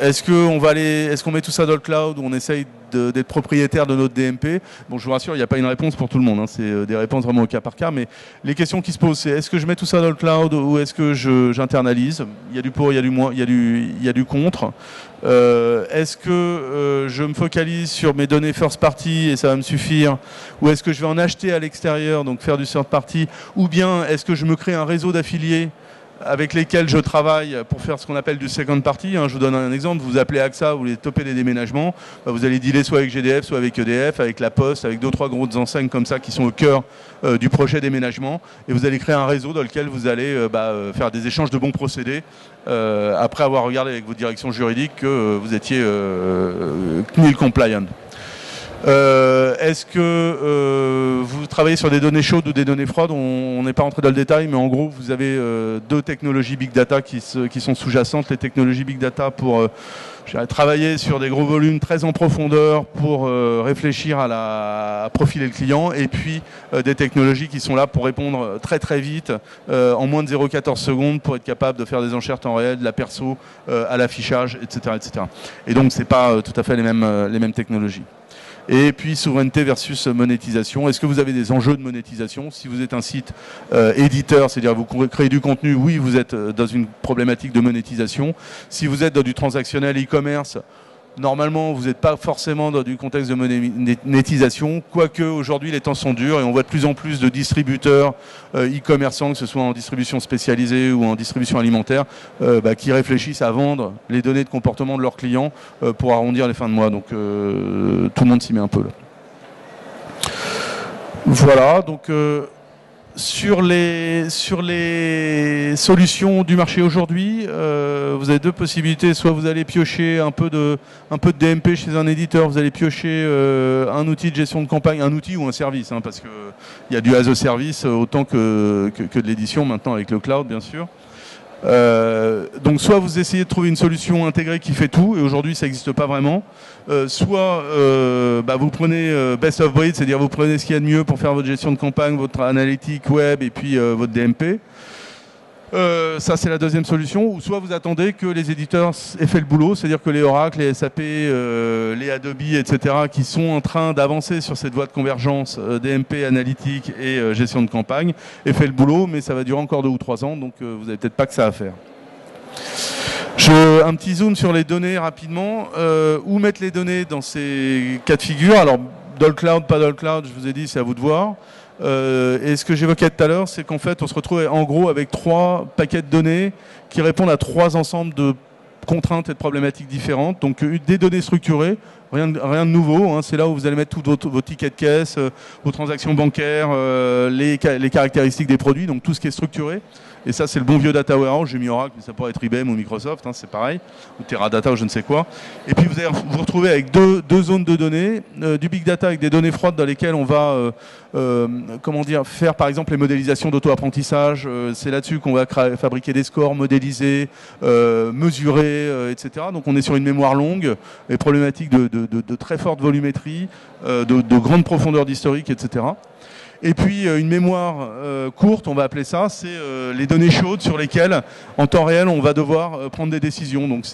est-ce qu'on met tout ça dans le cloud, ou on essaye d'être propriétaire de notre DMP? Bon, je vous rassure, il n'y a pas une réponse pour tout le monde, hein, c'est des réponses vraiment au cas par cas, mais les questions qui se posent, c'est est-ce que je mets tout ça dans le cloud ou est-ce que j'internalise? Il y a du pour, il y a du moins, il y a du contre. Est-ce que je me focalise sur mes données first party et ça va me suffire, ou est-ce que je vais en acheter à l'extérieur, donc faire du third party, ou bien est-ce que je me crée un réseau d'affiliés avec lesquels je travaille pour faire ce qu'on appelle du second party, hein. Je vous donne un exemple, vous appelez AXA, vous voulez toper des déménagements, vous allez dealer soit avec GDF, soit avec EDF, avec La Poste, avec 2-3 grosses enseignes comme ça qui sont au cœur du projet déménagement, et vous allez créer un réseau dans lequel vous allez faire des échanges de bons procédés après avoir regardé avec votre direction juridique que vous étiez CNIL compliant. Est-ce que vous travaillez sur des données chaudes ou des données froides? On n'est pas rentré dans le détail, mais en gros, vous avez deux technologies Big Data qui sont sous-jacentes. Les technologies Big Data pour travailler sur des gros volumes très en profondeur pour réfléchir à profiler le client, et puis des technologies qui sont là pour répondre très très vite, en moins de 0,14 secondes, pour être capable de faire des enchères temps réel, de la perso à l'affichage, etc., etc. Et donc, c'est pas tout à fait les mêmes technologies. Et puis souveraineté versus monétisation. Est-ce que vous avez des enjeux de monétisation? Si vous êtes un site éditeur, c'est-à-dire vous créez du contenu, oui, vous êtes dans une problématique de monétisation. Si vous êtes dans du transactionnel e-commerce, Normalement, vous n'êtes pas forcément dans du contexte de monétisation, quoique aujourd'hui les temps sont durs et on voit de plus en plus de distributeurs e-commerçants, que ce soit en distribution spécialisée ou en distribution alimentaire, qui réfléchissent à vendre les données de comportement de leurs clients pour arrondir les fins de mois. Donc tout le monde s'y met un peu là. Voilà, donc sur les solutions du marché aujourd'hui, vous avez deux possibilités. Soit vous allez piocher un peu de DMP chez un éditeur, vous allez piocher un outil de gestion de campagne, un outil ou un service, hein, parce qu'il y a du as a service autant que de l'édition maintenant avec le cloud, bien sûr. Donc soit vous essayez de trouver une solution intégrée qui fait tout, et aujourd'hui ça n'existe pas vraiment, soit vous prenez best of breed, c'est-à-dire vous prenez ce qu'il y a de mieux pour faire votre gestion de campagne, votre analytique web et puis votre DMP. Ça c'est la deuxième solution, ou soit vous attendez que les éditeurs aient fait le boulot, c'est-à-dire que les Oracle, les SAP, les Adobe, etc., qui sont en train d'avancer sur cette voie de convergence DMP, analytique et gestion de campagne, aient fait le boulot, mais ça va durer encore 2 ou 3 ans, donc vous n'avez peut-être pas que ça à faire. Un petit zoom sur les données rapidement. Où mettre les données dans ces cas de figure? Alors, dans le cloud, pas dans le cloud, je vous ai dit, c'est à vous de voir. Et ce que j'évoquais tout à l'heure, c'est qu'en fait, on se retrouve en gros avec 3 paquets de données qui répondent à 3 ensembles de contraintes et de problématiques différentes. Donc, des données structurées, rien de nouveau. Hein, c'est là où vous allez mettre tous vos tickets de caisse, vos transactions bancaires, les caractéristiques des produits, donc tout ce qui est structuré. Et ça, c'est le bon vieux Data Warehouse. J'ai mis Oracle, mais ça pourrait être IBM ou Microsoft, hein, c'est pareil, ou Teradata ou je ne sais quoi. Et puis, vous allez vous retrouver avec deux zones de données, du big data avec des données froides dans lesquelles on va faire par exemple les modélisations d'auto-apprentissage. C'est là-dessus qu'on va fabriquer des scores, modéliser, mesurer, etc. Donc, on est sur une mémoire longue, et problématiques de très forte volumétrie, de grande profondeur d'historique, etc. Et puis une mémoire courte, on va appeler ça, c'est les données chaudes sur lesquelles, en temps réel, on va devoir prendre des décisions. Donc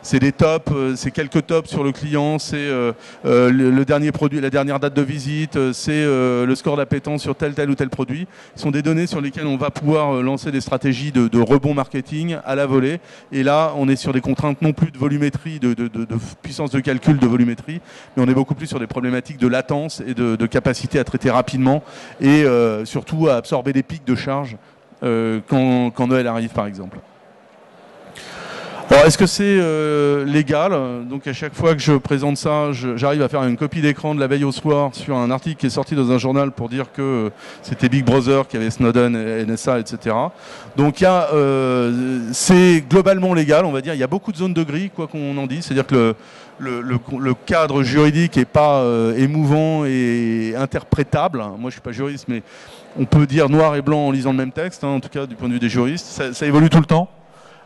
c'est des tops, c'est quelques tops sur le client, c'est le dernier produit, la dernière date de visite, c'est le score d'appétence sur tel ou tel produit. Ce sont des données sur lesquelles on va pouvoir lancer des stratégies de rebond marketing à la volée. Et là, on est sur des contraintes non plus de volumétrie, de puissance de calcul de volumétrie, mais on est beaucoup plus sur des problématiques de latence et de capacité à traiter rapidement et surtout à absorber des pics de charge quand Noël arrive par exemple. Alors est-ce que c'est légal? Donc à chaque fois que je présente ça, j'arrive à faire une copie d'écran de la veille au soir sur un article qui est sorti dans un journal pour dire que c'était Big Brother qui avait Snowden, NSA, etc. Donc c'est globalement légal, on va dire. Il y a beaucoup de zones de gris, quoi qu'on en dise. C'est-à-dire que le cadre juridique n'est pas émouvant et interprétable. Moi, je ne suis pas juriste, mais on peut dire noir et blanc en lisant le même texte, hein, en tout cas du point de vue des juristes. Ça évolue tout le temps.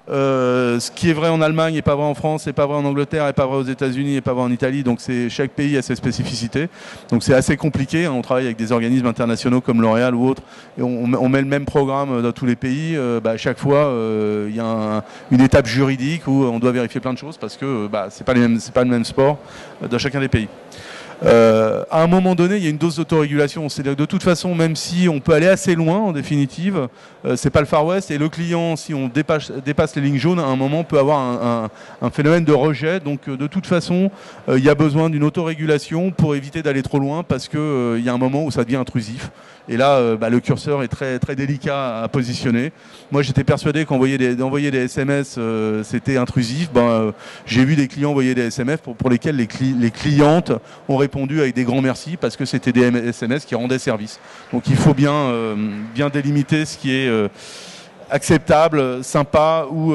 Ce qui est vrai en Allemagne n'est pas vrai en France, n'est pas vrai en Angleterre, n'est pas vrai aux États-Unis, n'est pas vrai en Italie. Donc chaque pays a ses spécificités. Donc c'est assez compliqué. Hein. On travaille avec des organismes internationaux comme L'Oréal ou autres, et on met le même programme dans tous les pays. À chaque fois, il y a une étape juridique où on doit vérifier plein de choses parce que c'est pas le même sport dans chacun des pays. À un moment donné, il y a une dose d'autorégulation. C'est-à-dire que de toute façon, même si on peut aller assez loin, en définitive, c'est pas le Far West. Et le client, si on dépasse les lignes jaunes, à un moment, peut avoir un phénomène de rejet. Donc, de toute façon, il y a besoin d'une autorégulation pour éviter d'aller trop loin, parce que il y a un moment où ça devient intrusif. Et là, le curseur est très, très délicat à positionner. Moi, j'étais persuadé qu'envoyer des SMS, c'était intrusif. J'ai vu des clients envoyer des SMS pour lesquels les clientes ont répondu avec des grands merci parce que c'était des SMS qui rendaient service. Donc, il faut bien délimiter ce qui est acceptable, sympa ou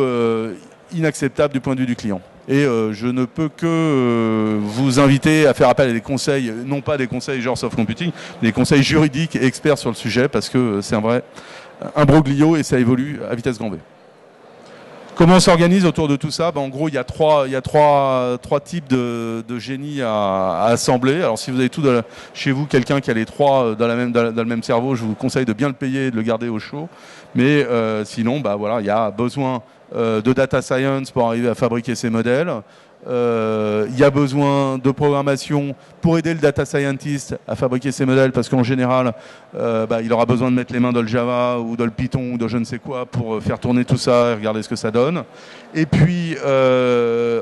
inacceptable du point de vue du client. Et je ne peux que vous inviter à faire appel à des conseils, non pas des conseils genre soft computing, mais des conseils juridiques et experts sur le sujet, parce que c'est un vrai imbroglio et ça évolue à vitesse grand V. Comment on s'organise autour de tout ça? En gros, il y a trois types de génies à assembler. Alors, si vous avez tout chez vous, quelqu'un qui a les trois dans le même cerveau, je vous conseille de bien le payer et de le garder au chaud. Mais sinon, il y a besoin de data science pour arriver à fabriquer ces modèles, il y a besoin de programmation pour aider le data scientist à fabriquer ses modèles, parce qu'en général, il aura besoin de mettre les mains dans le Java ou dans le Python ou dans je ne sais quoi pour faire tourner tout ça et regarder ce que ça donne. Et puis,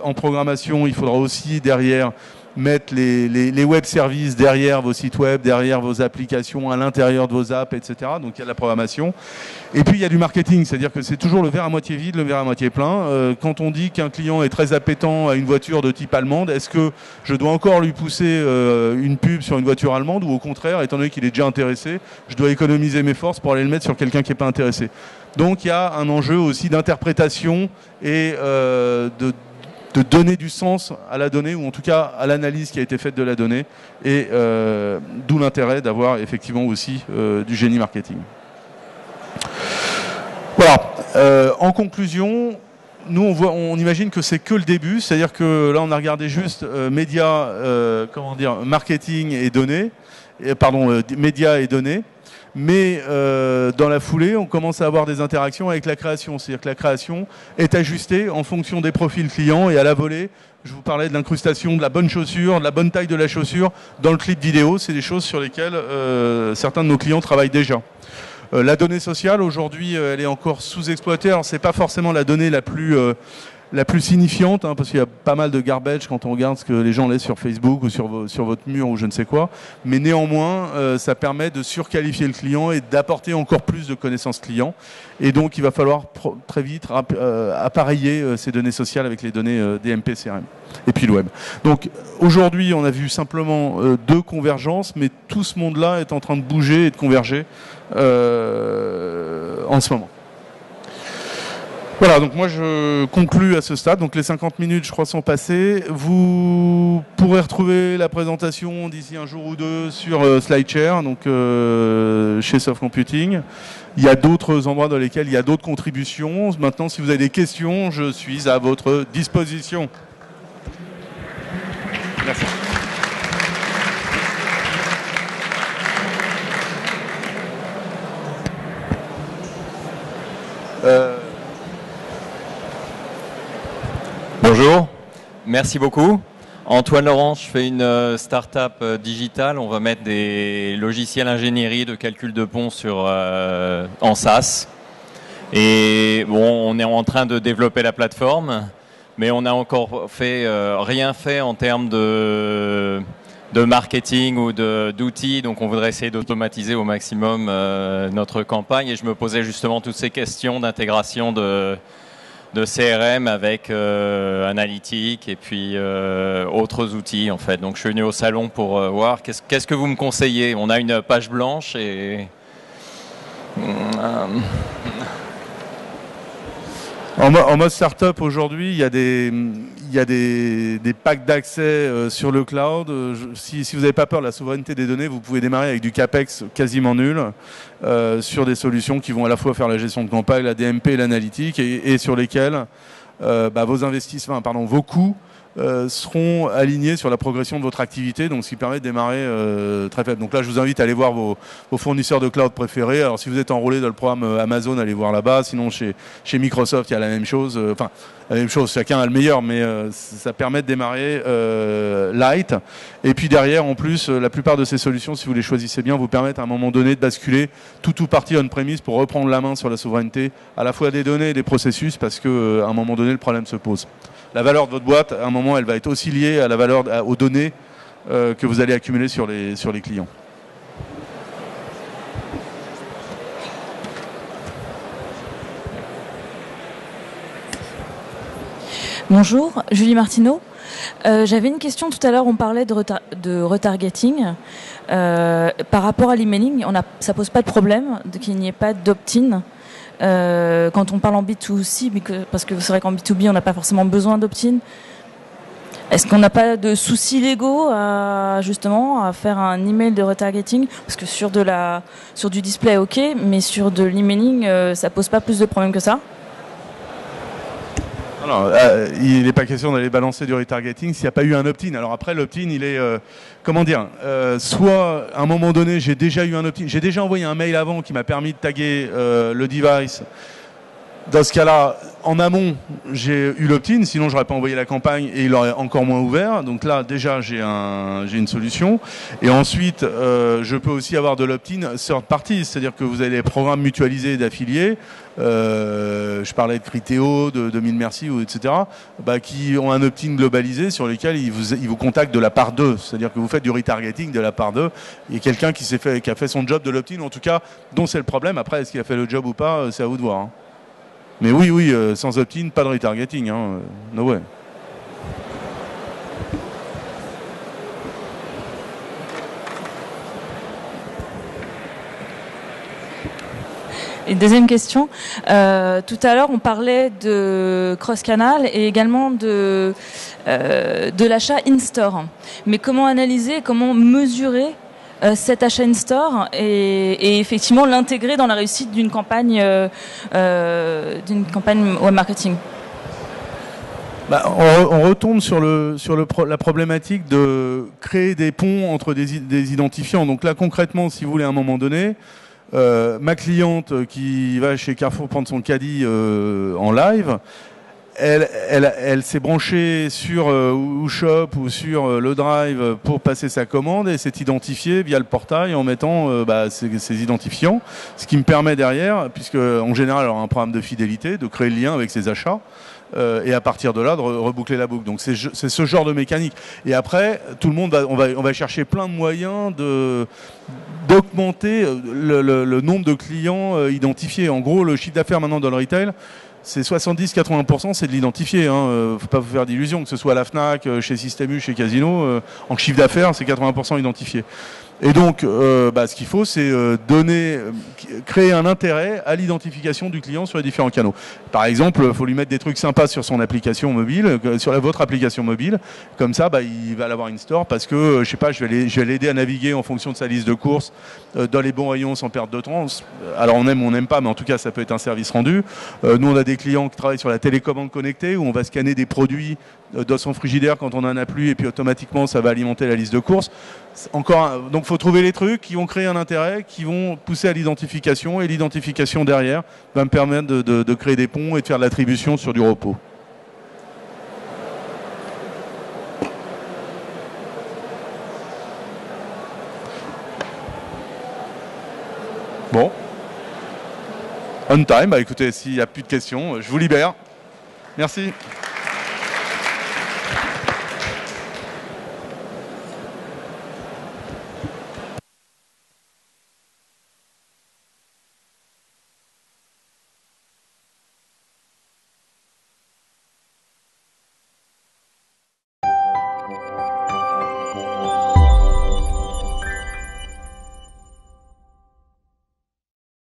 en programmation, il faudra aussi derrière mettre les web services derrière vos sites web, derrière vos applications, à l'intérieur de vos apps, etc. Donc il y a de la programmation. Et puis il y a du marketing, c'est-à-dire que c'est toujours le verre à moitié vide, le verre à moitié plein. Quand on dit qu'un client est très appétant à une voiture de type allemande, est-ce que je dois encore lui pousser une pub sur une voiture allemande, ou au contraire, étant donné qu'il est déjà intéressé, je dois économiser mes forces pour aller le mettre sur quelqu'un qui n'est pas intéressé. Donc il y a un enjeu aussi d'interprétation et de donner du sens à la donnée, ou en tout cas à l'analyse qui a été faite de la donnée, et d'où l'intérêt d'avoir effectivement aussi du génie marketing. Voilà. En conclusion, nous on imagine que c'est que le début, c'est-à-dire que là on a regardé juste médias, marketing et données, médias et données. Mais dans la foulée, on commence à avoir des interactions avec la création. C'est-à-dire que la création est ajustée en fonction des profils clients, et à la volée, je vous parlais de l'incrustation de la bonne chaussure, de la bonne taille de la chaussure dans le clip vidéo. C'est des choses sur lesquelles certains de nos clients travaillent déjà. La donnée sociale, aujourd'hui, elle est encore sous-exploitée. Alors, c'est pas forcément la donnée la plus signifiante, hein, parce qu'il y a pas mal de garbage quand on regarde ce que les gens laissent sur Facebook ou sur votre mur ou je ne sais quoi. Mais néanmoins, ça permet de surqualifier le client et d'apporter encore plus de connaissances clients. Et donc, il va falloir très vite appareiller ces données sociales avec les données DMP, CRM et puis le web. Donc, aujourd'hui, on a vu simplement deux convergences, mais tout ce monde-là est en train de bouger et de converger en ce moment. Voilà, donc moi je conclus à ce stade. Donc les 50 minutes, je crois, sont passées. Vous pourrez retrouver la présentation d'ici un jour ou deux sur SlideShare, donc chez Soft Computing. Il y a d'autres endroits dans lesquels il y a d'autres contributions. Maintenant, si vous avez des questions, je suis à votre disposition. Merci. Bonjour, merci beaucoup. Antoine Laurent, je fais une start-up digitale. On va mettre des logiciels ingénierie de calcul de pont en SaaS. Et bon, on est en train de développer la plateforme, mais on n'a encore rien fait en termes de marketing ou d'outils. Donc on voudrait essayer d'automatiser au maximum notre campagne. Et je me posais justement toutes ces questions d'intégration de CRM avec analytique et puis autres outils en fait. Donc je suis venu au salon pour voir qu'est-ce que vous me conseillez. On a une page blanche et en mode startup aujourd'hui, il y a des packs d'accès sur le cloud. Si vous n'avez pas peur de la souveraineté des données, vous pouvez démarrer avec du CAPEX quasiment nul sur des solutions qui vont à la fois faire la gestion de campagne, la DMP et l'analytique, et sur lesquelles vos coûts seront alignés sur la progression de votre activité, donc ce qui permet de démarrer très faible. Donc là, je vous invite à aller voir vos fournisseurs de cloud préférés. Alors si vous êtes enrôlé dans le programme Amazon, allez voir là-bas. Sinon, chez Microsoft, il y a la même chose. La même chose, chacun a le meilleur, mais ça permet de démarrer light. Et puis derrière, en plus, la plupart de ces solutions, si vous les choisissez bien, vous permettent à un moment donné de basculer tout ou partie on-premise pour reprendre la main sur la souveraineté, à la fois des données et des processus, parce qu'à un moment donné, le problème se pose. La valeur de votre boîte, à un moment, elle va être aussi liée à la valeur, aux données que vous allez accumuler sur les clients. Bonjour, Julie Martineau. J'avais une question tout à l'heure, on parlait de retargeting. Par rapport à l'emailing, ça pose pas de problème qu'il n'y ait pas d'opt-in. Quand on parle en B2C, parce que c'est vrai qu'en B2B, on n'a pas forcément besoin d'opt-in. Est-ce qu'on n'a pas de soucis légaux à faire un email de retargeting? Parce que sur du display, ok, mais sur de l'emailing, ça pose pas plus de problèmes que ça? Alors, il n'est pas question d'aller balancer du retargeting s'il n'y a pas eu un opt-in. Alors après, l'opt-in, il est, soit à un moment donné, j'ai déjà eu un opt-in, j'ai déjà envoyé un mail avant qui m'a permis de taguer le device Dans ce cas-là, en amont, j'ai eu l'opt-in, sinon j'aurais pas envoyé la campagne et il aurait encore moins ouvert. Donc là, déjà, j'ai une solution. Et ensuite, je peux aussi avoir de l'opt-in third party, c'est-à-dire que vous avez des programmes mutualisés d'affiliés. Je parlais de Criteo, de 1000 Merci, etc., qui ont un opt-in globalisé sur lesquels ils vous contactent de la part d'eux. C'est-à-dire que vous faites du retargeting de la part d'eux. Il y a quelqu'un qui a fait son job de l'opt-in, en tout cas, dont c'est le problème. Après, est-ce qu'il a fait le job ou pas, c'est à vous de voir. Hein. Mais oui, sans opt-in, pas de retargeting, hein. No way. Et deuxième question, tout à l'heure on parlait de cross-canal et également de l'achat in-store. Mais comment analyser, comment mesurer cet achat in-store et effectivement l'intégrer dans la réussite d'une campagne web marketing? On retombe sur la problématique de créer des ponts entre des identifiants. Donc là, concrètement, si vous voulez, à un moment donné, ma cliente qui va chez Carrefour prendre son caddie en live, elle s'est branchée sur WooShop ou sur le Drive pour passer sa commande et s'est identifiée via le portail en mettant ses identifiants, ce qui me permet derrière, puisque en général elle aura un programme de fidélité, de créer le lien avec ses achats. Et à partir de là, de reboucler la boucle. Donc c'est ce genre de mécanique. Et après, tout le monde on va chercher plein de moyens d'augmenter le nombre de clients identifiés. En gros, le chiffre d'affaires maintenant dans le retail, c'est 70-80%, c'est de l'identifier. Faut pas vous faire d'illusions, que ce soit à la Fnac, chez Système U, chez Casino, en chiffre d'affaires, c'est 80% identifié. Et donc, ce qu'il faut, c'est créer un intérêt à l'identification du client sur les différents canaux. Par exemple, il faut lui mettre des trucs sympas sur son application mobile, sur votre application mobile. Comme ça, il va l'avoir in-store parce que, je sais pas, je vais l'aider à naviguer en fonction de sa liste de courses dans les bons rayons sans perte de temps. Alors, on aime ou on n'aime pas, mais en tout cas, ça peut être un service rendu. Nous, on a des clients qui travaillent sur la télécommande connectée où on va scanner des produits dans son frigidaire quand on en a plus et puis automatiquement, ça va alimenter la liste de courses. Donc, faut trouver les trucs qui vont créer un intérêt, qui vont pousser à l'identification et l'identification derrière va me permettre de créer des ponts et de faire de l'attribution sur du repos. Bon. On time, écoutez, s'il n'y a plus de questions, je vous libère. Merci.